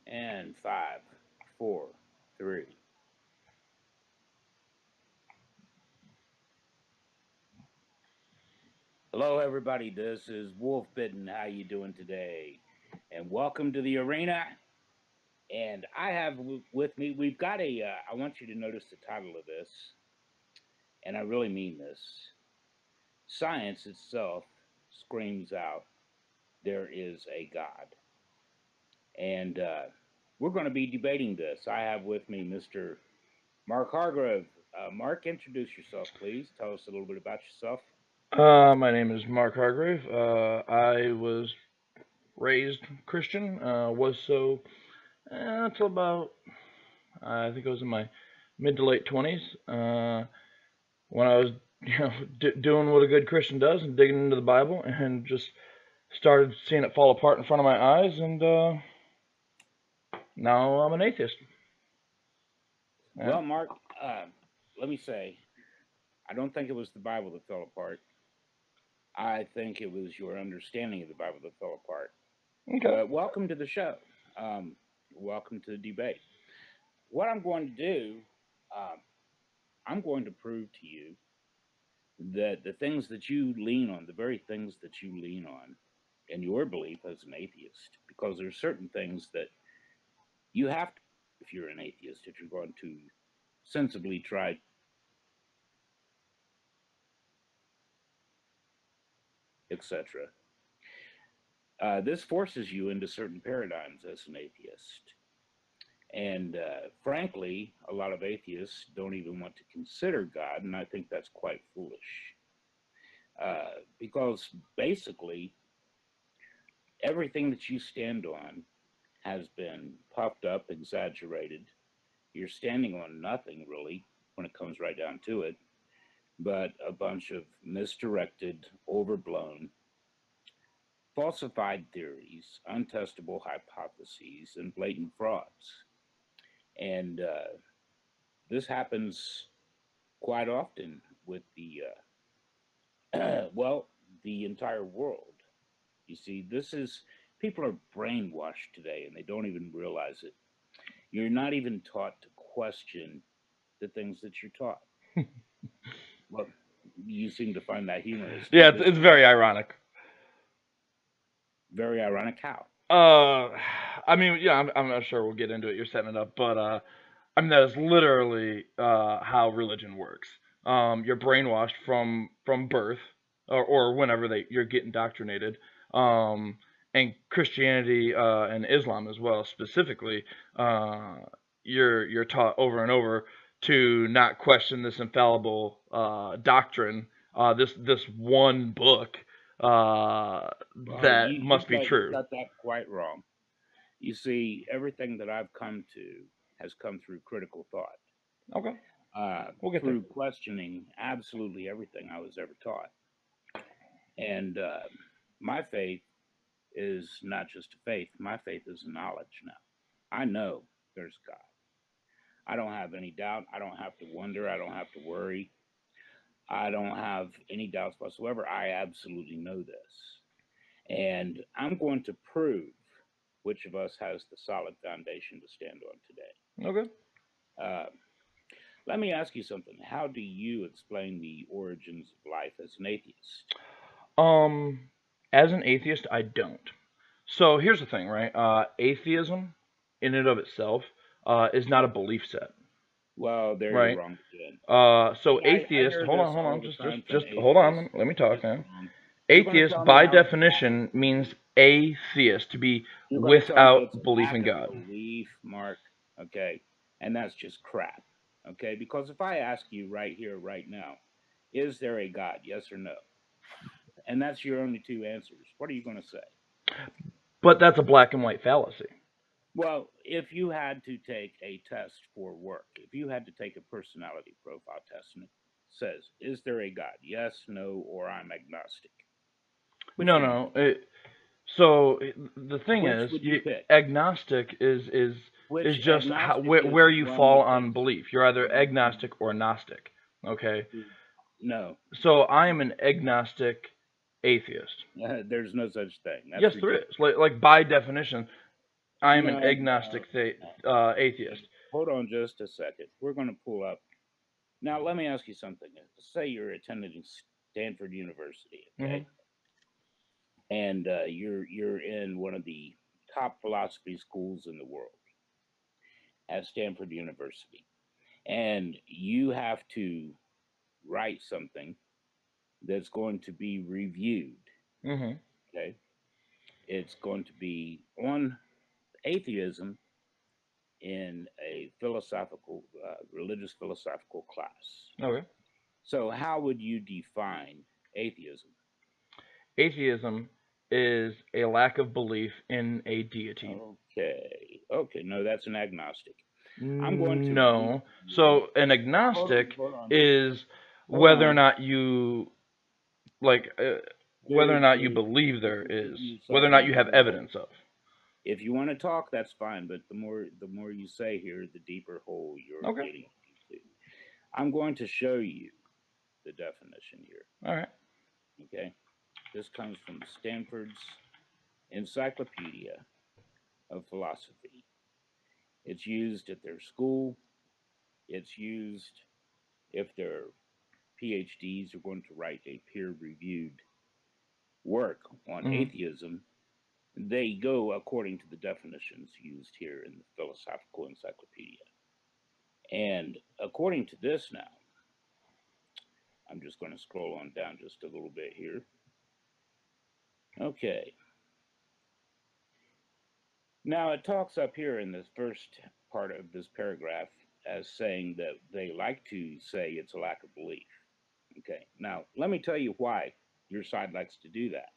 And five, four, three. Hello, everybody. This is Wolfbitn. How you doing today? And welcome to the arena. And I have with me, we've got a. I want you to notice the title of this, and I really mean this. Science itself screams out, "There is a God," and we're going to be debating this. I have with me Mr. Mark Hargrove. Mark, introduce yourself, please. Tell us a little bit about yourself. My name is Mark Hargrave. I was raised Christian, was so until about, I think I was in my mid to late 20s, when I was, doing what a good Christian does and digging into the Bible and just started seeing it fall apart in front of my eyes, and now I'm an atheist. Well, Mark, let me say, I don't think it was the Bible that fell apart. I think it was your understanding of the Bible that fell apart. Okay. But welcome to the show. Welcome to the debate. What I'm going to do, I'm going to prove to you that the things that you lean on, the very things that you lean on in your belief as an atheist, because there's certain things that you have to, if you're an atheist, if you're going to sensibly try, etc. This forces you into certain paradigms as an atheist. And frankly, a lot of atheists don't even want to consider God, and I think that's quite foolish. Because basically, everything that you stand on has been puffed up, exaggerated. You're standing on nothing, really, when it comes right down to it, but a bunch of misdirected, overblown, falsified theories, untestable hypotheses, and blatant frauds. And this happens quite often with the, well, the entire world. You see, people are brainwashed today and they don't even realize it. You're not even taught to question the things that you're taught. Well, you seem to find that humorous. Yeah, it's very ironic. Very ironic. How? I mean, yeah, I'm not sure we'll get into it. You're setting it up, but I mean that is literally how religion works. You're brainwashed from birth, or whenever you're getting indoctrinated. And Christianity and Islam as well, specifically, you're taught over and over to not question this infallible doctrine, this one book that must be true. You got that quite wrong. You see, everything that I've come to has come through critical thought. Okay. We'll get through there. questioning absolutely everything I was ever taught. And my faith is not just a faith, my faith is a knowledge now. I know there's God. I don't have any doubt. I don't have to wonder. I don't have to worry. I don't have any doubts whatsoever. I absolutely know this. And I'm going to prove which of us has the solid foundation to stand on today. Okay. Let me ask you something. How do you explain the origins of life as an atheist? As an atheist, I don't. So here's the thing, right? Atheism, in and of itself, is not a belief set. Well, there Right. you're wrong again. So I atheist. hear Hold this on, hold all on. the Just, time just, from just hold on. atheists. Let me talk, It's man. wrong. You're going to Atheist, tell me by how it's wrong. definition, means atheist, to be You're going to tell me without it's a belief in lack of God. belief, Mark. Okay, and that's just crap. Okay, because if I ask you right here, right now, is there a God? Yes or no? And that's your only two answers. What are you going to say? But that's a black and white fallacy. Well, if you had to take a test for work, if you had to take a personality profile test and it says, is there a God? Yes, no, or I'm agnostic. Which No, would you no. pick? So the thing Which is, would you pick? agnostic is Which just agnostic is where the you one fall that on takes. belief. You're either agnostic or gnostic. Okay. No, So I am an agnostic atheist. there's no such thing. That's Yes, there ridiculous. is. Like by definition, I am an No, agnostic atheist. hold on just a second. We're going to pull up. Now, let me ask you something. Say you're attending Stanford University, Hmm. okay? And you're in one of the top philosophy schools in the world at Stanford University. And you have to write something that's going to be reviewed, Hmm. okay? It's going to be on atheism in a philosophical, religious philosophical class. Okay. So, how would you define atheism? Atheism is a lack of belief in a deity. Okay, okay, no, that's an agnostic. I'm going to read No. So an hold on, agnostic hold on, is hold whether or on. not you like whether or not you believe there You're is, putting whether yourself or in not a you have weird hole. evidence of. If you want to talk, that's fine, but the more you say here, the deeper hole you're Okay. getting into. I'm going to show you the definition here. All right. Okay, this comes from Stanford's Encyclopedia of Philosophy. It's used at their school. It's used if their PhDs are going to write a peer-reviewed work on Hmm. atheism. They go according to the definitions used here in the Philosophical Encyclopedia. And according to this now, I'm just going to scroll on down just a little bit here. Okay. Now it talks up here in this first part of this paragraph as saying that they like to say it's a lack of belief. Okay. Now, let me tell you why your side likes to do that.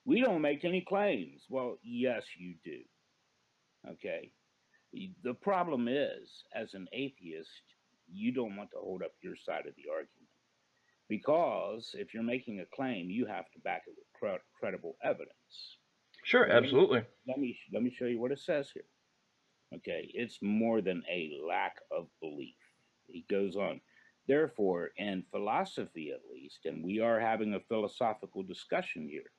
We don't make any claims. Well, yes, you do. Okay. The problem is, as an atheist, you don't want to hold up your side of the argument. Because if you're making a claim, you have to back it with credible evidence. Sure, Well, absolutely. let me show you what it says here. Okay, it's more than a lack of belief. He goes on. Therefore, in philosophy at least, and we are having a philosophical discussion here,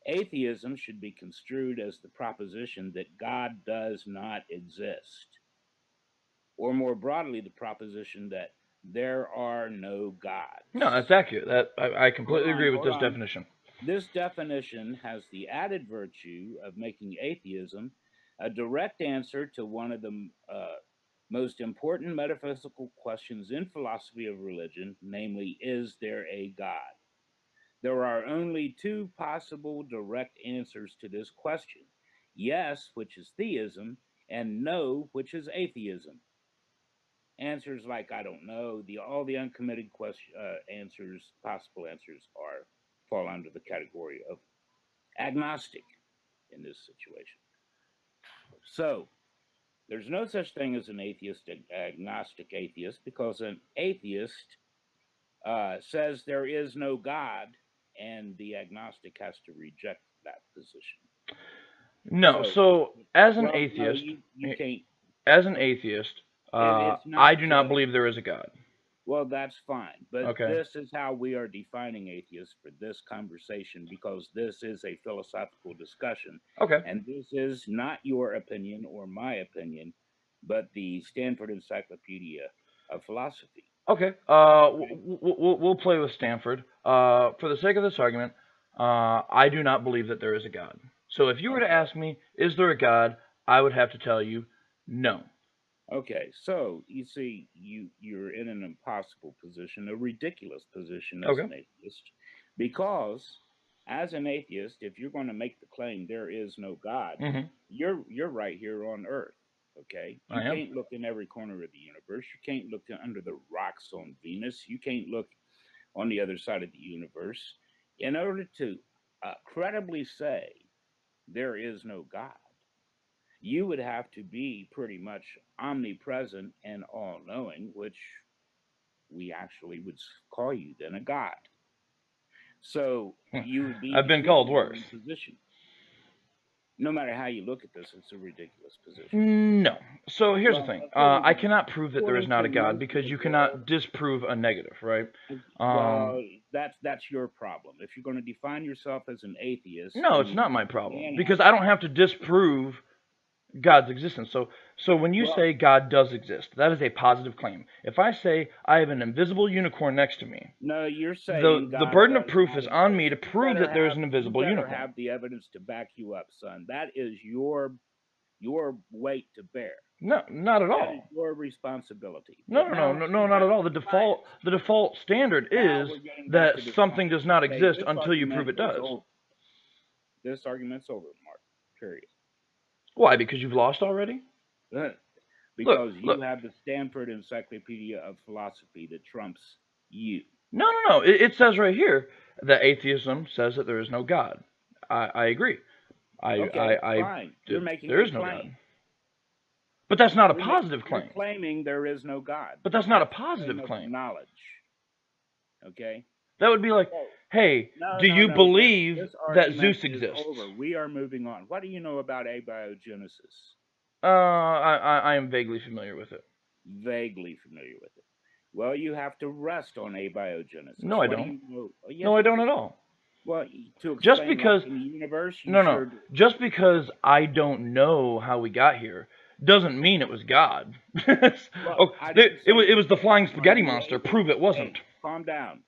atheism should be construed as the proposition that God does not exist, or more broadly, the proposition that there are no No, that's gods. accurate. That I completely agree with Hold this on. definition. This definition has the added virtue of making atheism a direct answer to one of the most important metaphysical questions in philosophy of religion, namely, is there a God? There are only two possible direct answers to this question: yes, which is theism, and no, which is atheism. Answers like I don't know, all the uncommitted answers, possible answers, are fall under the category of agnostic in this situation. So there's no such thing as an agnostic atheist, because an atheist says there is no God, and the agnostic has to reject that position. No, So, so as an well, no, atheist, you can't. as an atheist, It's not I do not just. believe there is a God. Well, that's fine. But Okay. this is how we are defining atheists for this conversation, because this is a philosophical discussion. Okay. And this is not your opinion or my opinion, but the Stanford Encyclopedia of Philosophy. Okay. Okay. We'll play with Stanford. For the sake of this argument, I do not believe that there is a God. So if you were to Okay. ask me, is there a God, I would have to tell you, no. Okay. So you see, you're in an impossible position, a ridiculous position as Okay. an atheist, because as an atheist, if you're going to make the claim there is no God, Hmm. you're right here on Earth. Okay, you I am. can't look in every corner of the universe. You can't look under the rocks on Venus. You can't look on the other side of the universe. In order to credibly say there is no God, you would have to be pretty much omnipresent and all knowing, which we actually would call you then a God. So you would be I've been defeating called your worse. own position. No matter how you look at this, it's a ridiculous position. No. So here's the Well, thing. I cannot prove that there is according not a to God most of because the you world, cannot disprove a negative, right? well, that's your problem. If you're going to define yourself as an atheist, No, it's you not my problem can because have I it. don't have to disprove God's existence. So when you Well, say God does exist, that is a positive claim. If I say I have an invisible unicorn next to me, no, you're saying the God burden of does proof not is on me exist. to prove that there's an You invisible better unicorn. have the evidence to back you up, son. That is your weight to bear. No, not at That is all. your responsibility. No, But no, now no, let's no, go no, not back at to all. the science. The default standard Now is we're getting back that to the something science. does not Okay, exist this until you prove argument it is does. over. This argument's over, Mark. Period. Why? Because you've lost already? Because you Look. have the Stanford Encyclopedia of Philosophy that trumps you. No, no, no. It says right here that atheism says that there is no God. I agree. Okay, fine. You're making there a is no God. claim. But that's not a positive You're claim. claiming there is no God. But that's not a That's positive claim. knowledge. Okay? That would be like, hey, No, do no, you no. believe This that argument Zeus is exists? over. We are moving on. What do you know about abiogenesis? I am vaguely familiar with it. Vaguely familiar with it. Well, you have to rest on abiogenesis. No, I What don't. do you know? Oh, yes, No, I you don't do. at all. Well, to explain Just because life in the universe, you no, sure no. do. Just because I don't know how we got here doesn't mean it was God. Well, I it didn't say was the flying are spaghetti you monster. able- Prove it wasn't. Hey, calm down.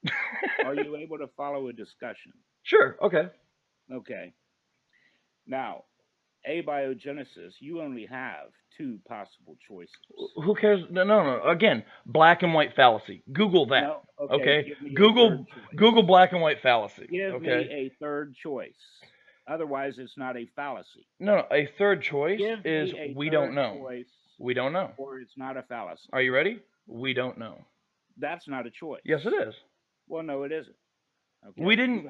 Are you able to follow a discussion? Sure. Okay. Okay. Now, abiogenesis, you only have two possible choices. Who cares? No, no, no. Again, black and white fallacy. Google that. No, Okay. give me a Google third choice. Google black and white fallacy. Give Okay. me a third choice. Otherwise, it's not a fallacy. No, a third choice Give is me a we third don't know. choice, We don't know. or it's not a fallacy. Are you ready? We don't know. That's not a choice. Yes, it is. Well, no, it isn't. Okay. We didn't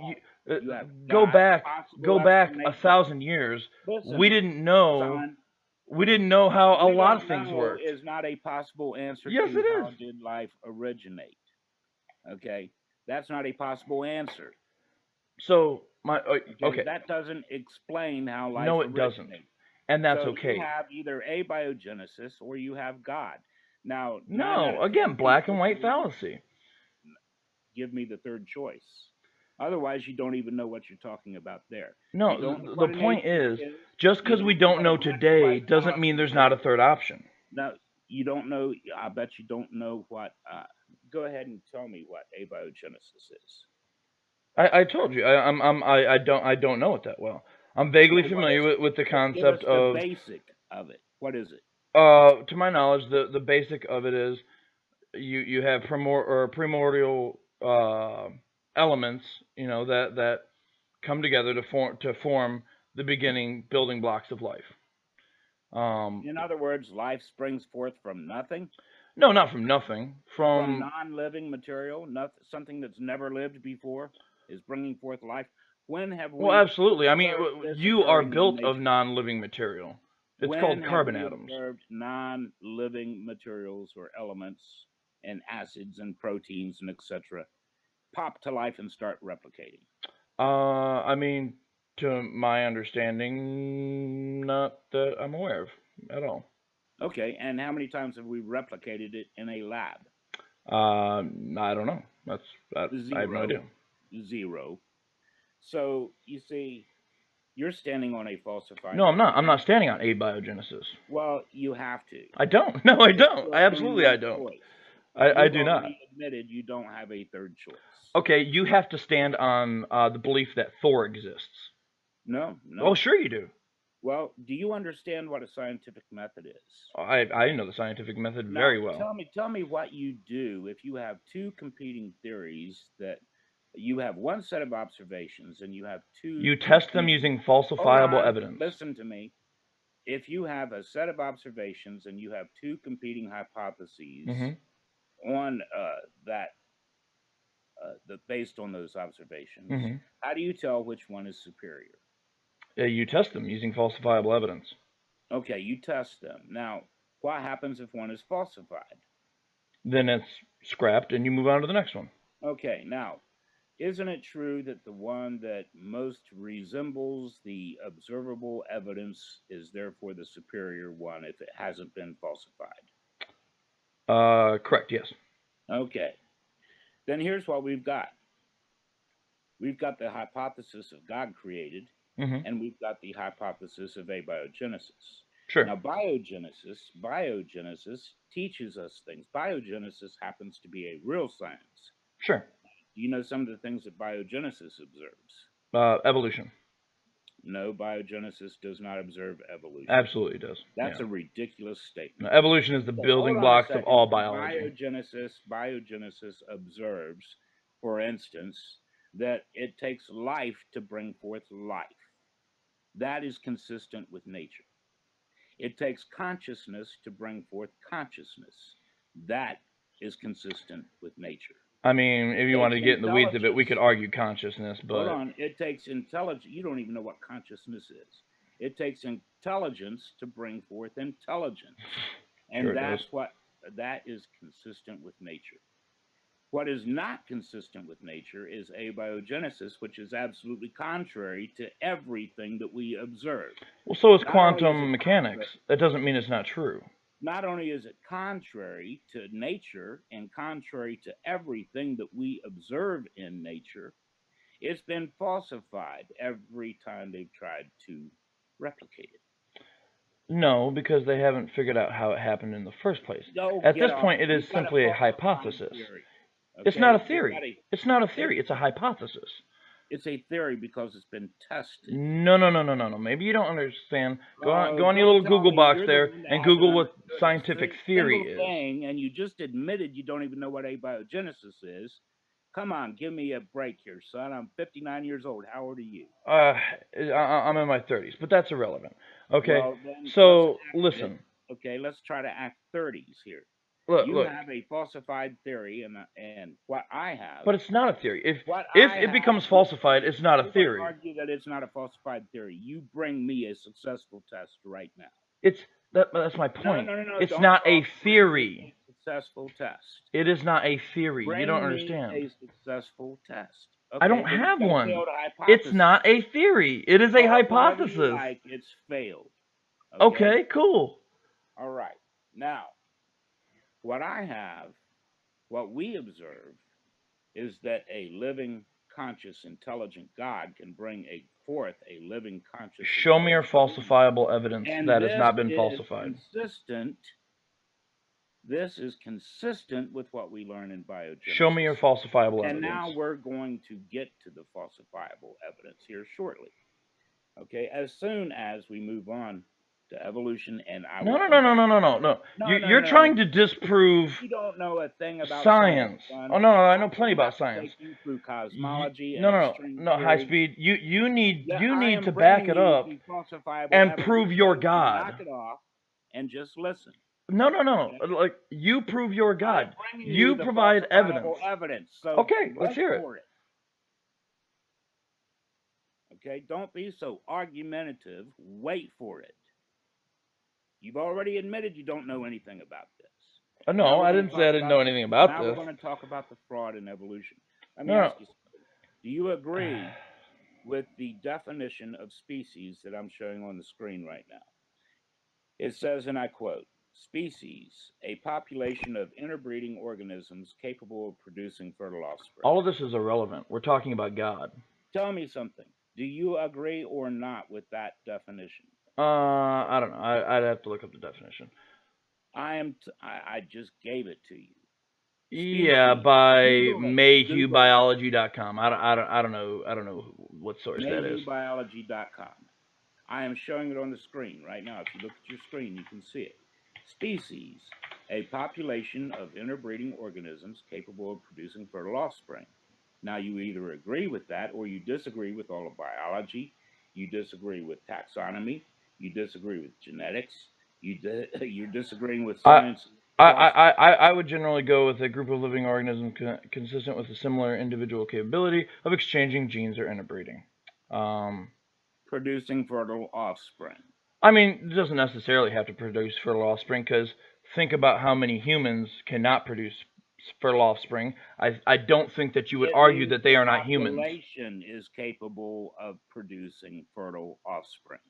You have go back possible 1,000 years. Listen, We didn't know. son, We didn't know how a we lot don't of things know worked. is not a possible answer Yes, to it how is. did life originate. Okay, that's not a possible answer. So Okay, that doesn't explain how life No, it originates. doesn't. And that's So okay. you have either abiogenesis or you have God. Now, No, again, black and white fallacy. Give me the third choice. Otherwise, you don't even know what you're talking about there. No, the point is, just because we don't know today doesn't mean there's not a third option. No, you don't know. I bet you don't know what. Go ahead and tell me what abiogenesis is. I told you I don't know it that well. I'm vaguely familiar with the concept of the basic of it. What is it? To my knowledge, the basic of it is you have primordial elements, that come together to form the beginning building blocks of life. In other words, life springs forth from nothing. No, not from nothing. From non-living material, something that's never lived before is bringing forth life. When have we? Well, absolutely. I mean, you are built of non-living material. It's called carbon atoms. Observed non-living materials or elements and acids and proteins and etc. pop to life and start replicating. I mean, to my understanding, not that I'm aware of at all. Okay, and how many times have we replicated it in a lab? I don't know. I have no idea. 0. So you see, you're standing on a falsified. No, I'm not. I'm not standing on abiogenesis. Well, you have to. I don't. No, I don't. I absolutely I don't. I do not. Admitted you don't have a third choice. Okay, you have to stand on the belief that Thor exists. No. Oh, sure you do. Well, do you understand what a scientific method is? I know the scientific method very well. Tell me what you do if you have two competing theories that you have one set of observations and you have two. You test them using falsifiable evidence. Listen to me. If you have a set of observations and you have two competing hypotheses on based on those observations, how do you tell which one is superior? You test them using falsifiable evidence. Okay, you test them. Now, what happens if one is falsified? Then it's scrapped and you move on to the next one. Okay, now, isn't it true that the one that most resembles the observable evidence is therefore the superior one if it hasn't been falsified? Correct, yes. Okay. Then here's what we've got. We've got the hypothesis of God created, and we've got the hypothesis of abiogenesis. Sure. Now, biogenesis teaches us things. Biogenesis happens to be a real science. Sure. Do you know some of the things that biogenesis observes? Evolution. No, biogenesis does not observe evolution. Absolutely does. That's a ridiculous statement. No, evolution is the building blocks of all biology. Biogenesis observes, for instance, that it takes life to bring forth life. That is consistent with nature. It takes consciousness to bring forth consciousness. That is consistent with nature. I mean, if you want to get in the weeds of it, we could argue consciousness, but... Hold on. It takes intelligence. You don't even know what consciousness is. It takes intelligence to bring forth intelligence. And Sure that is consistent with nature. What is not consistent with nature is abiogenesis, which is absolutely contrary to everything that we observe. Well, so is quantum mechanics. That doesn't mean it's not true. Not only is it contrary to nature and contrary to everything that we observe in nature, it's been falsified every time they've tried to replicate it. No, because they haven't figured out how it happened in the first place. At this point, it is simply a hypothesis. Okay? It's not a theory. It's not a theory. It's a hypothesis. It's a theory because it's been tested. No. Maybe you don't understand. Go on your little Google box there and Google what scientific theory is. And you just admitted you don't even know what abiogenesis is. Come on, give me a break here, son. I'm 59 years old. How old are you? I'm in my 30s, but that's irrelevant. Okay, well, so listen. Okay, let's try to act 30s here. Look, you have a falsified theory, and what I have. But it's not a theory. If it becomes falsified, it's not a theory. I argue that it's not a falsified theory. You bring me a successful test right now. That's my point. No, it's not a theory. Successful test. It is not a theory. Bring you don't understand. Me a successful test. Okay, I don't have one. It's not a theory. It is a hypothesis. Like it's failed. Okay, cool. All right. Now, what I have, what we observe, is that a living, conscious, intelligent God can bring forth a living, conscious. Show me your falsifiable evidence that has not been falsified. This is consistent with what we learn in biogenesis. Show me your falsifiable evidence. And now we're going to get to the falsifiable evidence here shortly. Okay, as soon as we move on to evolution, and I No. You're trying to disprove. You don't know a thing about science. Oh no, I know plenty about science. Through cosmology. No, high speed. You need to back it up and prove your God. Knock it off and just listen. No. Like, you prove your God. You provide evidence. So okay, let's hear it. Okay, don't be so argumentative. Wait for it. You've already admitted you don't know anything about this. No, I didn't say I didn't know anything about this. Now we're going to talk about the fraud in evolution. Let me ask you something. Do you agree with the definition of species that I'm showing on the screen right now? It says, and I quote, species, a population of interbreeding organisms capable of producing fertile offspring. All of this is irrelevant. We're talking about God. Tell me something. Do you agree or not with that definition? I don't know. I'd have to look up the definition. I just gave it to you. Yeah, by mayhewbiology.com. I don't know what source that is. Mayhewbiology.com. I am showing it on the screen right now. If you look at your screen, you can see it. Species, a population of interbreeding organisms capable of producing fertile offspring. Now, you either agree with that or you disagree with all of biology. You disagree with taxonomy. You disagree with genetics. You're disagreeing with science. I would generally go with a group of living organisms consistent with a similar individual capability of exchanging genes or interbreeding. Producing fertile offspring. I mean, it doesn't necessarily have to produce fertile offspring, because think about how many humans cannot produce fertile offspring. I don't think that you would argue that they are not humans. The population is capable of producing fertile offspring.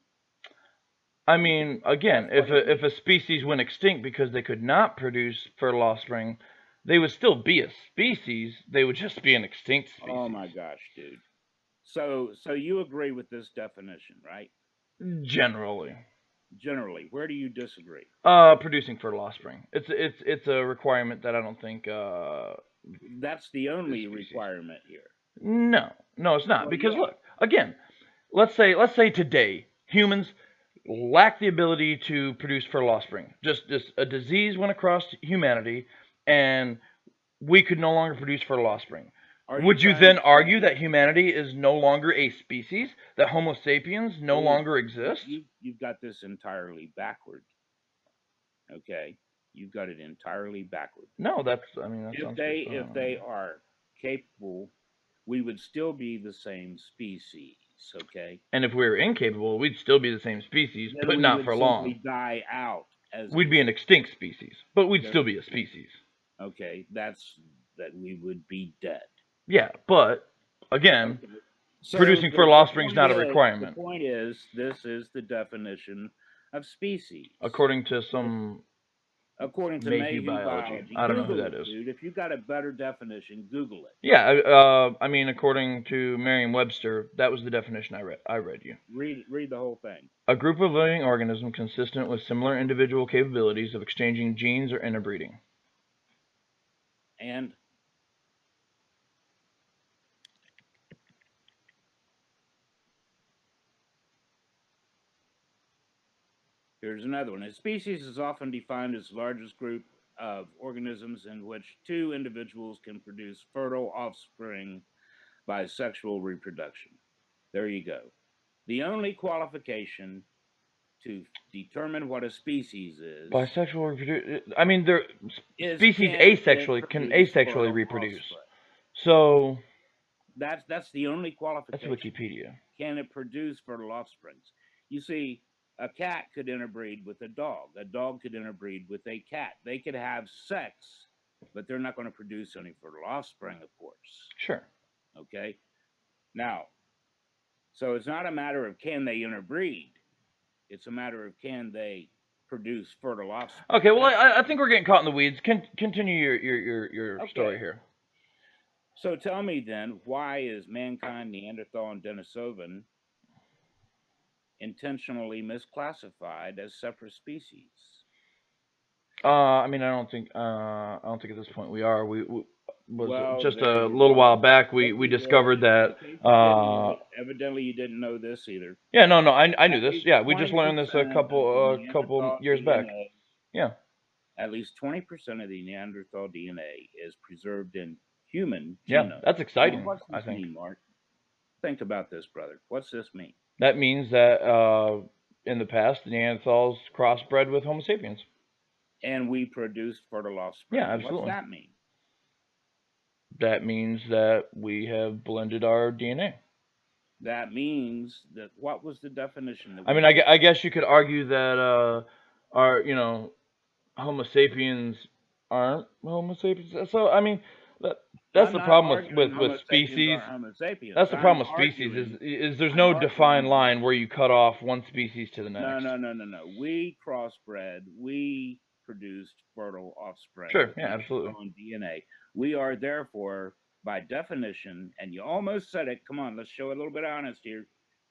I mean, again, if a species went extinct because they could not produce fertile offspring, they would still be a species. They would just be an extinct species. Oh my gosh, dude. So you agree with this definition, right? Generally. Generally, where do you disagree? Producing fertile offspring. It's a requirement that I don't think That's the this only species. requirement here. No, no, it's not. Well, Because yeah. look, again, let's say today humans lack the ability to produce fertile offspring. Just a disease went across humanity, and we could no longer produce fertile offspring. Are you Would you trying then to argue say, that humanity is no longer a species? That Homo sapiens no oh, longer exists? you've got this entirely backward. Okay, you've got it entirely backward. No, I mean that If sounds they are capable, we would still be the same species. Okay, and if we were incapable, we'd still be the same species, then but we not would for long. simply die out as We'd a be an extinct species, but we'd there still we be a species. go. Okay, that's that we would be dead. Yeah, but again, Okay. So producing fertile offspring is not a the requirement, point is this is the definition of species. according to some According to Mayhew Mayhew biology. biology. I don't know who Google that it, is. dude. If you got a better definition, Google it. Yeah, I mean, according to Merriam-Webster, that was the definition I read you. Read the whole thing. A group of living organisms consistent with similar individual capabilities of exchanging genes or interbreeding. And here's another one. A species is often defined as the largest group of organisms in which two individuals can produce fertile offspring by sexual reproduction. There you go. The only qualification to determine what a species is Bisexual reproduce. I mean, they're species can it asexually can produce asexually fertile reproduce. offspring? So That's the only that's qualification. Wikipedia. Can it produce fertile offsprings? You see, a cat could interbreed with a dog. A dog could interbreed with a cat. They could have sex, but they're not going to produce any fertile offspring, of course. Sure. Okay? Now, so it's not a matter of can they interbreed, it's a matter of can they produce fertile offspring. Okay, well, I think we're getting caught in the weeds. Continue your story Okay. here. So tell me then, why is mankind, Neanderthal, and Denisovan intentionally misclassified as separate species? I mean, I don't think at this point we are. We was Well, just there a you little while go. back Yes, we you did. discovered that. In case you didn't know it, evidently you didn't know this either. Yeah, no, I knew At this. least Yeah, we just 20% learned this a of the couple Neanderthal years back. DNA, Yeah. at least 20% of the Neanderthal DNA is preserved in human Yeah, genome. that's Now, exciting, what's I this think. mean, Mark? Think about this, brother. What's this mean? That means that in the past, the Neanderthals crossbred with Homo sapiens. And we produce fertile offspring. Yeah, absolutely. What's that mean? That means that we have blended our DNA. That means that what was the definition? That I mean, I guess you could argue that our Homo sapiens aren't Homo sapiens. So I mean, that's the problem with species. That's the problem with species is there's no defined line where you cut off one species to the next. No. We crossbred. We produced fertile offspring. Sure. Yeah. Absolutely. On DNA. We are therefore, by definition, and you almost said it. Come on, let's show a little bit of honesty here.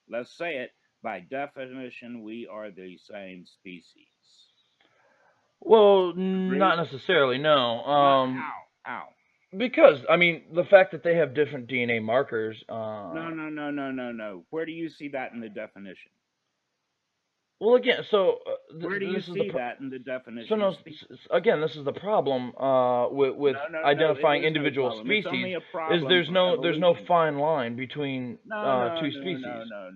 Let's say it. By definition, we are the same species. Well, not necessarily. No. How? Because I mean, the fact that they have different DNA markers. No. Where do you see that in the definition? Well, again, so where do you see that in the definition? So no, again, this is the problem with identifying individual species. Is there's no fine line between two species. No.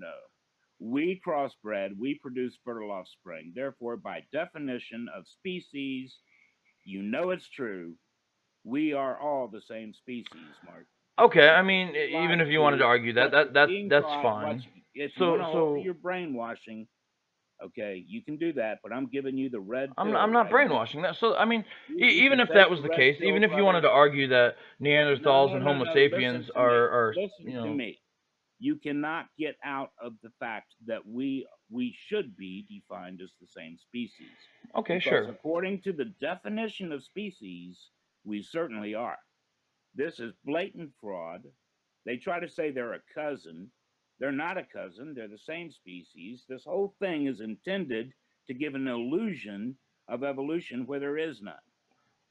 We crossbred. We produce fertile offspring. Therefore, by definition of species, you know it's true. We are all the same species, Mark. Okay, I mean, even if you wanted to argue that's fine. If you want to hold your brainwashing, okay, you can do that, but I'm giving you the red pill. I'm not brainwashing that. So I mean, even if that was the case, even if you wanted to argue that Neanderthals and Homo sapiens are listen to me. You cannot get out of the fact that we should be defined as the same species. Okay, because sure. According to the definition of species, we certainly are. This is blatant fraud. They try to say they're a cousin. They're not a cousin. They're the same species. This whole thing is intended to give an illusion of evolution where there is none.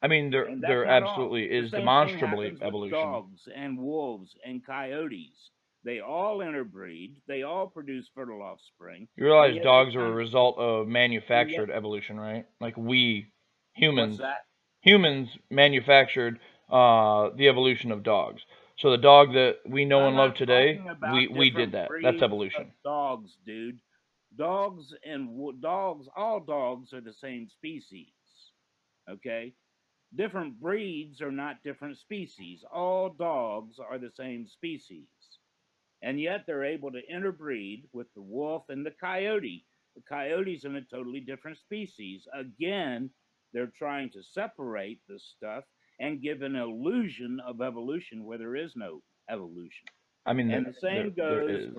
I mean, And that's there not all. absolutely The is same thing demonstrably happens with evolution. dogs and wolves and coyotes. They all interbreed. They all produce fertile offspring, You and realize yet they dogs are a kind of, result of and yet, manufactured evolution, right? Like what's humans, that? manufactured the evolution of dogs. So the dog that we know I'm and love not today, talking about we did different that. That's breeds of evolution. dogs, dude. Dogs and dogs, all dogs are the same species. Okay, different breeds are not different species. All dogs are the same species. And yet they're able to interbreed with the wolf and the coyote. The coyote's in a totally different species. Again, they're trying to separate this stuff and give an illusion of evolution where there is no evolution. I mean, And there is.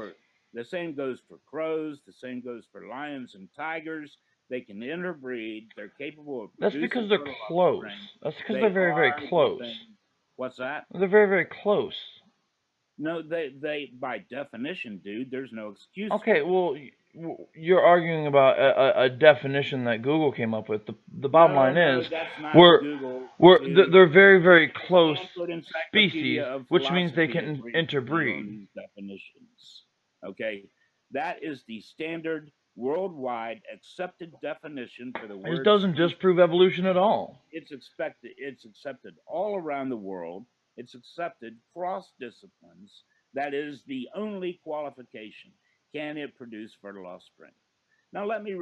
the same goes for crows, the same goes for lions and tigers. They can interbreed. They're capable of That's producing because they're fertile close. offspring. That's because they're They very, very are the close. same. What's that? They're very, very close. No, they by definition, dude, there's no excuse Okay, for it. well, you're arguing about a definition that Google came up with. The bottom No, line no, is, that's not we're Google, dude. they're very, very The close Stanford Encyclopedia species, of which means they Philosophy can agrees with me on interbreed. these definitions. Okay, that is the standard worldwide accepted definition for the It word doesn't species. disprove evolution at all. It's expected. It's accepted all around the world. It's accepted cross disciplines. That is the only qualification. Can it produce fertile offspring? Now, let me.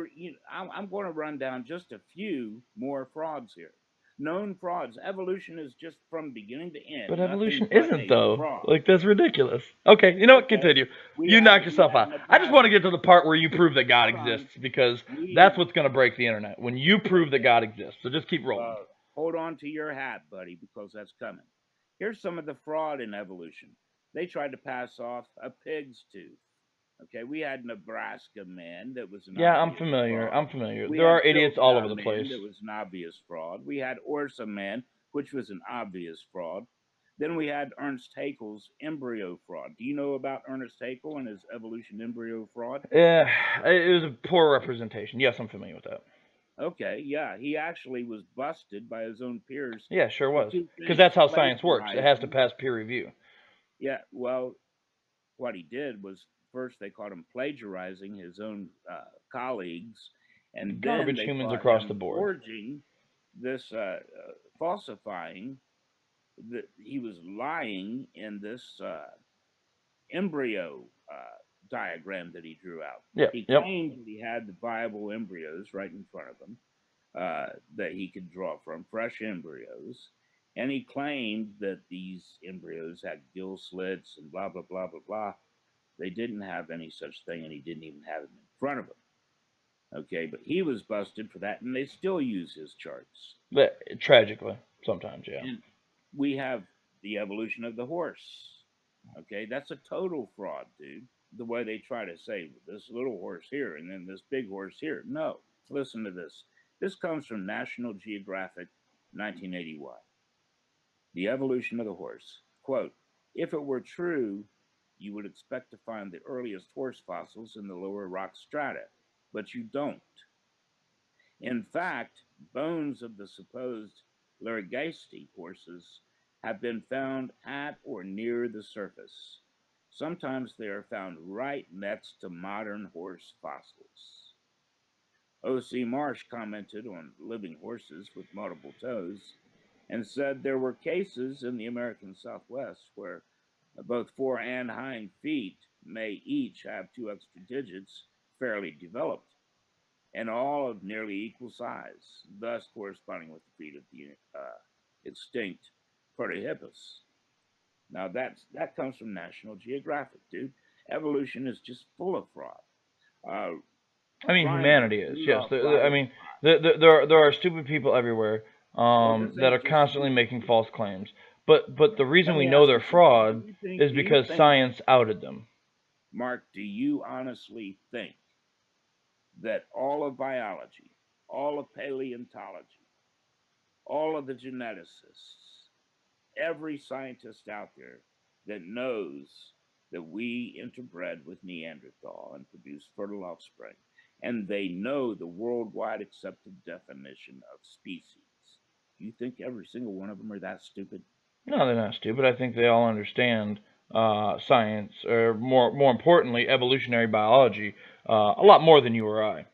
I'm going to run down just a few more frauds here. Known frauds. Evolution is just from beginning to But end nothing evolution but isn't a though. fraud. Like that's ridiculous. Okay, you know what? Okay, Continue. You knock we yourself had out. I just want to Nebraska. get to the part where you prove that God Hold on. exists because that's We what's going to break the internet. When you prove that God exists. So just keep rolling. hold on to your hat, buddy, because that's coming. Here's some of the fraud in evolution. They tried to pass off a pig's tooth. Okay, we had Nebraska man that was an Yeah, I'm obvious familiar. fraud. I'm familiar. We There are had idiots all over Piltdown the man place. that was an obvious fraud. We had Orsa man, which was an obvious fraud. Then we had Ernst Haeckel's embryo fraud. Do you know about Ernst Haeckel and his evolution embryo fraud? Yeah, it was a poor representation. Yes, I'm familiar with that. Okay, yeah, he actually was busted by his own peers Yeah, sure for was. two Because things: that's how science works. It has to plagiarizing. pass peer review. Yeah, well, what he did was first they caught him plagiarizing his own colleagues, and then Garbage they humans caught across the him board. forging this, falsifying that he was lying in this embryo diagram that he drew out. Yep, He yep. claimed that he had the viable embryos right in front of him that he could draw from, fresh embryos. And he claimed that these embryos had gill slits and blah, blah, blah, blah, blah. They didn't have any such thing, and he didn't even have them in front of him. Okay, but he was busted for that, and they still use his charts. But tragically, sometimes, yeah. And we have the evolution of the horse. Okay, that's a total fraud, dude. The way they try to say this little horse here and then this big horse here. No, listen to this. This comes from National Geographic, 1981. The evolution of the horse. Quote, if it were true, you would expect to find the earliest horse fossils in the lower rock strata, but you don't. In fact, bones of the supposed Larigaste horses have been found at or near the surface. Sometimes they are found right next to modern horse fossils. O.C. Marsh commented on living horses with multiple toes and said there were cases in the American Southwest where both fore and hind feet may each have two extra digits fairly developed and all of nearly equal size, thus corresponding with the feet of the extinct Protohippus. Now that comes from National Geographic, dude. Evolution is just full of fraud. Uh, I mean, humanity is. Yes. I Rudolph. mean, there are stupid people everywhere Well, this that are ain't just constantly stupid making people. false claims. But the reason Let we me know ask they're you something. fraud is Do you because think, science outed them. Mark? Do you honestly think that all of biology, all of paleontology, all of the geneticists, every scientist out there that knows that we interbred with Neanderthal and produced fertile offspring, and they know the worldwide accepted definition of species. Do you think every single one of them are that stupid? No, they're not stupid. I think they all understand science, or more importantly, evolutionary biology, a lot more than you or I.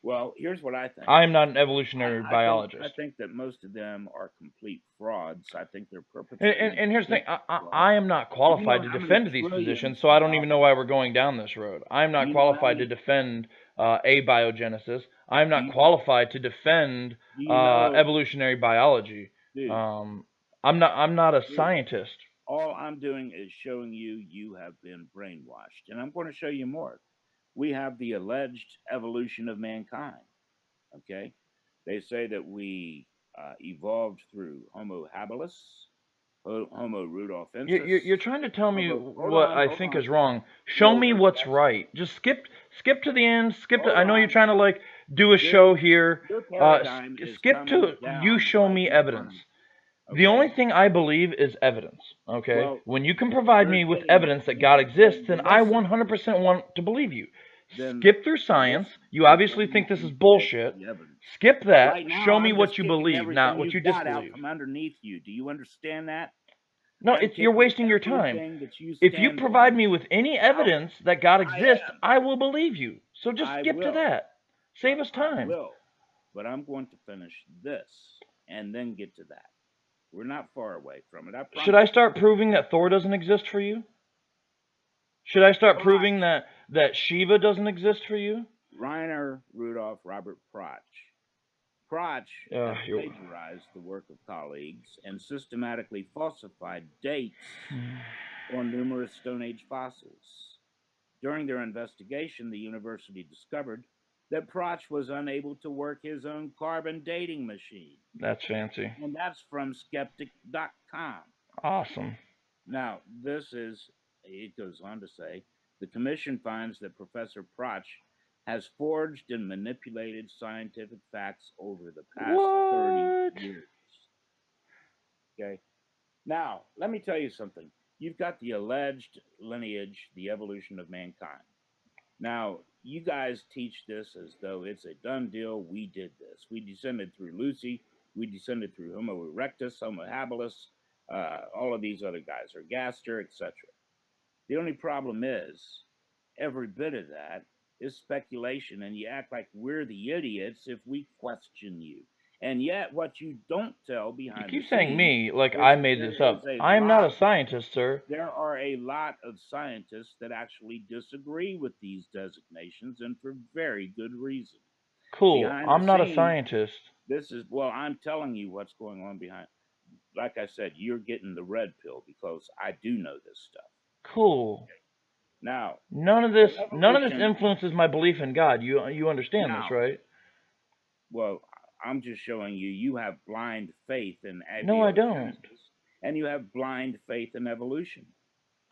Well, here's what I think. I am not an evolutionary I biologist. think that most of them are complete frauds. I think they're And, perpetrating. and here's the thing, Fraud. I am not Do you know qualified to how many defend these positions, trillions so of I don't even know dollars? why we're going down this road. I'm Do not you know how qualified to many? defend abiogenesis. I'm Do not you qualified to defend do you know, evolutionary biology. dude? Um, I'm not a Dude, scientist. all I'm doing is showing you you have been brainwashed, and I'm going to show you more. We have the alleged evolution of mankind. Okay, they say that we evolved through Homo habilis, Homo rudolfensis. You're trying to tell me Hold what on, I hold think on. is wrong. Show No, me that's what's that's right. Just skip to the end. Skip to. hold I know you're on, trying to like do a dude. show here. Your paradigm is Skip coming to you down show right me in front evidence. of me. The only Okay. thing I believe is evidence. Okay, Well, when you can provide you're me with getting evidence that God exists, then I listen. 100% want to believe you. Then Skip through science. listen. You I'm obviously telling think this is you bullshit. the evidence. Skip that. Right now, Show me I'm just what you kicking believe, not everything what you you got out disbelieve. from underneath you. Do you understand that? No, I'm you're kicking wasting your time. everything that you If you stand provide on me with any out. evidence that God I exists, am. I will believe you. So just I skip to will. that. Save us I time. will. But I'm going to finish this and then get to that. We're not far away from it. I Should promise I you. start proving that Thor doesn't exist for you? Should I start proving Protch, that Shiva doesn't exist for you? Reiner Rudolph Robert Protch. Protch has You. plagiarized the work of colleagues and systematically falsified dates on numerous Stone Age fossils. During their investigation, the university discovered that Protch was unable to work his own carbon dating machine. That's fancy. And that's from skeptic.com. Awesome. Now, it goes on to say, the commission finds that Professor Protch has forged and manipulated scientific facts over the past What? 30 years. Okay. Now, let me tell you something. You've got the alleged lineage, the evolution of mankind. Now, you guys teach this as though it's a done deal. We did this. We descended through Lucy. We descended through Homo erectus, Homo habilis, all of these other guys, or Gaster, etc. The only problem is, every bit of that is speculation, and you act like we're the idiots if we question you. And yet, what you don't tell You behind the keep saying scenes me like is I that made this there is up. a I am not a lot scientist, sir. there are a lot of scientists that actually disagree with these designations, and for very good reason. Cool. Behind the I'm not a scenes, scientist. well, I'm telling you what's going on behind. Like I said, you're getting the red pill because I do know this stuff. Cool. Now, None of the this evolution. influences my belief in God. You understand this, Now, right? well, I'm just showing you you have blind faith in No, I don't. abiogenesis, and you have blind faith in evolution.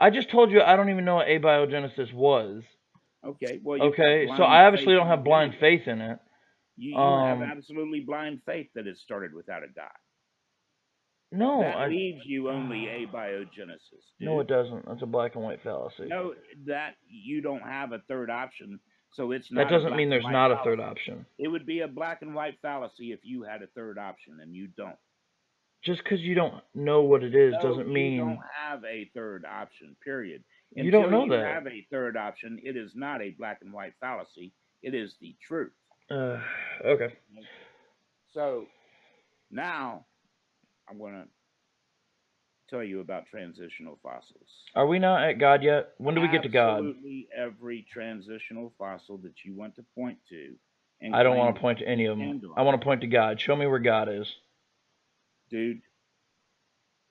I just told you I don't even know what abiogenesis was. Okay, well, you've got Okay, so blind I faith obviously don't in have it blind anyway. faith in it. You have Um, absolutely blind faith that it started without a God. no, That leaves you only abiogenesis, no, it dude. doesn't. That's a black and white fallacy. No, that you don't have a third option, so it's That not a doesn't black mean and there's white not a third fallacy. option. It would be a black and white fallacy if you had a third option and you don't. Just because you don't know what it is No, doesn't you don't mean have a third option, period. you don't Until know you that. have a third option, it is not a black and white fallacy. It is the truth. Uh, okay. So now I'm going to tell you about transitional fossils. Are we not at God yet? When do we get to God? Absolutely every transitional fossil that you want to point to and I don't claim want to that point to you any of them. stand I on. want to point to God. Show me where God is. Dude,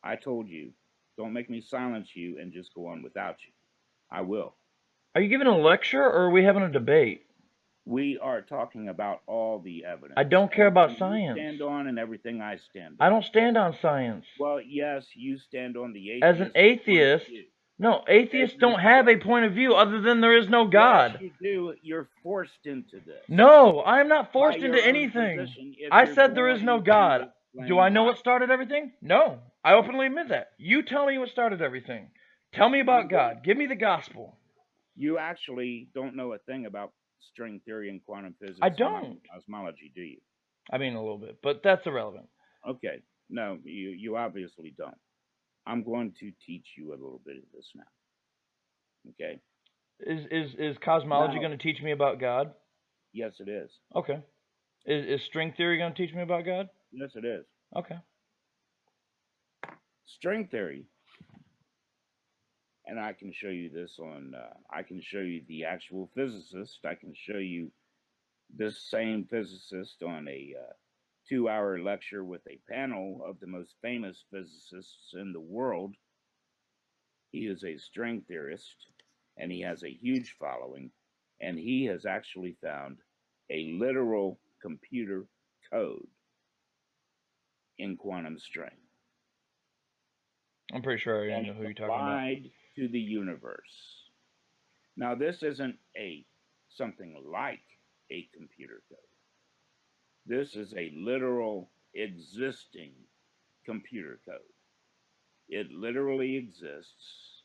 I told you, don't make me silence you and just go on without you. I will. Are you giving a lecture or are we having a debate? We are talking about all the evidence. I don't care about Everything you science. stand on and everything I stand I on. don't stand on science. Well, yes, you stand on the As an atheist point of atheist, view. no, atheists don't have a point of view other than there is no Yes, God. you do. You're forced into this. No, I am not By forced your into own anything. position, if I you're said there is going no to God. Do I explain know why. what started everything? No. I openly admit that. You tell me what started everything. Tell me about God. Give me the gospel. You actually don't know a thing about string theory and quantum physics I and don't. cosmology, do you? I mean, a little bit, but that's irrelevant. Okay. No, you obviously don't. I'm going to teach you a little bit of this now. Okay. Is cosmology Now, going to teach me about God? yes, it is. Okay. Is string theory going to teach me about God? Yes, it is. Okay. String theory, and I can show you this on, I can show you the actual physicist. I can show you this same physicist on a 2-hour lecture with a panel of the most famous physicists in the world. He is a string theorist, and he has a huge following, and he has actually found a literal computer code in quantum string. I'm pretty sure I And know who you're it's talking about. applied to the universe. Now, this isn't something like a computer code. This is a literal existing computer code. It literally exists.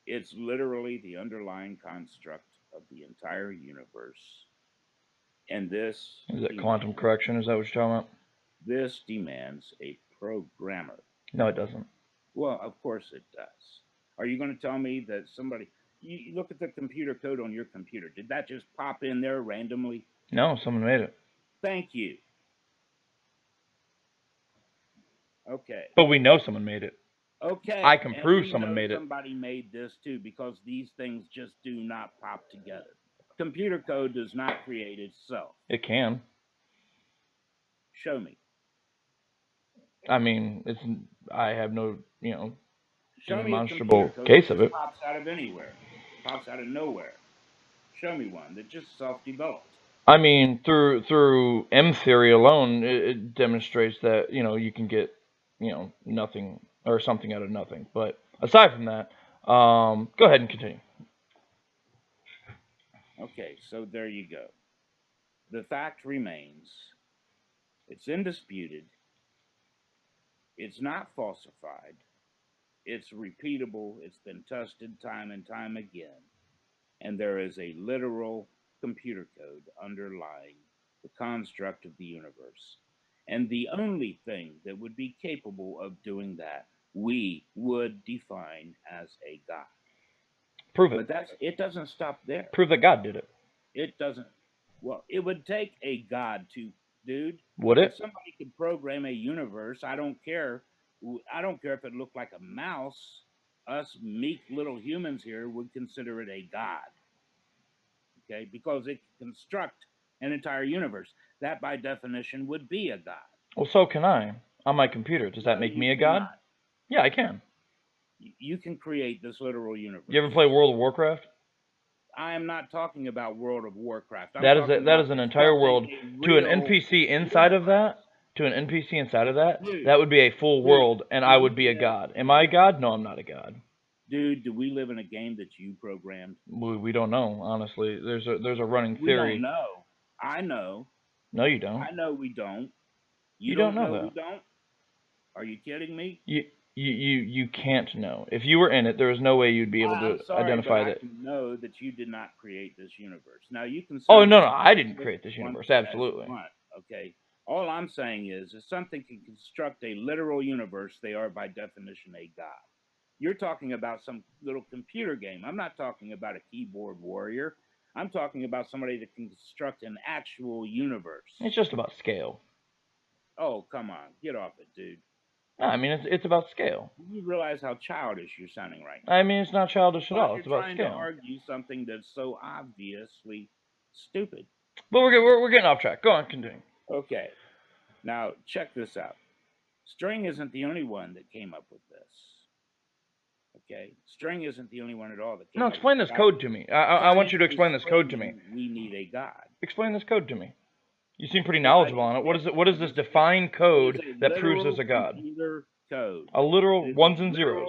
It's literally the underlying construct of the entire universe. And this Is it quantum correction? Is that what you're talking about? This demands a programmer. No, it doesn't. Well, of course it does. Are you going to tell me that you look at the computer code on your computer, did that just pop in there randomly? No, someone made it. Thank you. Okay. But we know someone made it. Okay. I can prove someone made it. Somebody made this too, because these things just do not pop together. Computer code does not create itself. It can. Show me. I mean, I have no, Show me demonstrable a case of it. Pops out of anywhere. Pops out of nowhere. Show me one that just self-developed. I mean, through M theory alone, it demonstrates that, you can get, nothing or something out of nothing. But aside from that, go ahead and continue. Okay, so there you go. The fact remains, it's indisputed, it's not falsified, it's repeatable, it's been tested time and time again, and there is a literal computer code underlying the construct of the universe. And the only thing that would be capable of doing that, we would define as a God. Prove it. But it doesn't stop there. Prove that God did it. It doesn't. Well, it would take a God to, dude. Would it? If somebody could program a universe, I don't care. I don't care if it looked like a mouse. Us meek little humans here would consider it a God. Okay, because it can construct an entire universe. That, by definition, would be a God. Well, so can I on my computer. Does that make me a God? Yeah, I can. You can create this literal universe. You ever play World of Warcraft? I am not talking about World of Warcraft. That is an entire world. To an NPC inside of that, that would be a full world, and I would be a God. Am I a God? No, I'm not a God. Dude, do we live in a game that you programmed? We don't know, honestly. There's a running theory. We don't know. I know. No, you don't. I know we don't. You don't know that. We don't? Are you kidding me? You can't know. If you were in it, there is no way you'd be able to identify that. I can know that you did not create this universe. Now you can. Oh no, I didn't create this universe. Absolutely. Okay. All I'm saying is, if something can construct a literal universe, they are by definition a God. You're talking about some little computer game. I'm not talking about a keyboard warrior. I'm talking about somebody that can construct an actual universe. It's just about scale. Oh, come on. Get off it, dude. No, I mean, it's about scale. You realize how childish you're sounding right now. I mean, it's not childish at all. It's about scale. You're trying to argue something that's so obviously stupid. But we're getting off track. Go on, continue. Okay. Now, check this out. String isn't the only one that came up with this. Okay? String isn't the only one at all that came up with this. Explain this code to me. I want you to explain this code to me. We need a God. Explain this code to me. You seem pretty knowledgeable on it. What is this defined code that proves there's a God? Code. A literal ones and zeros.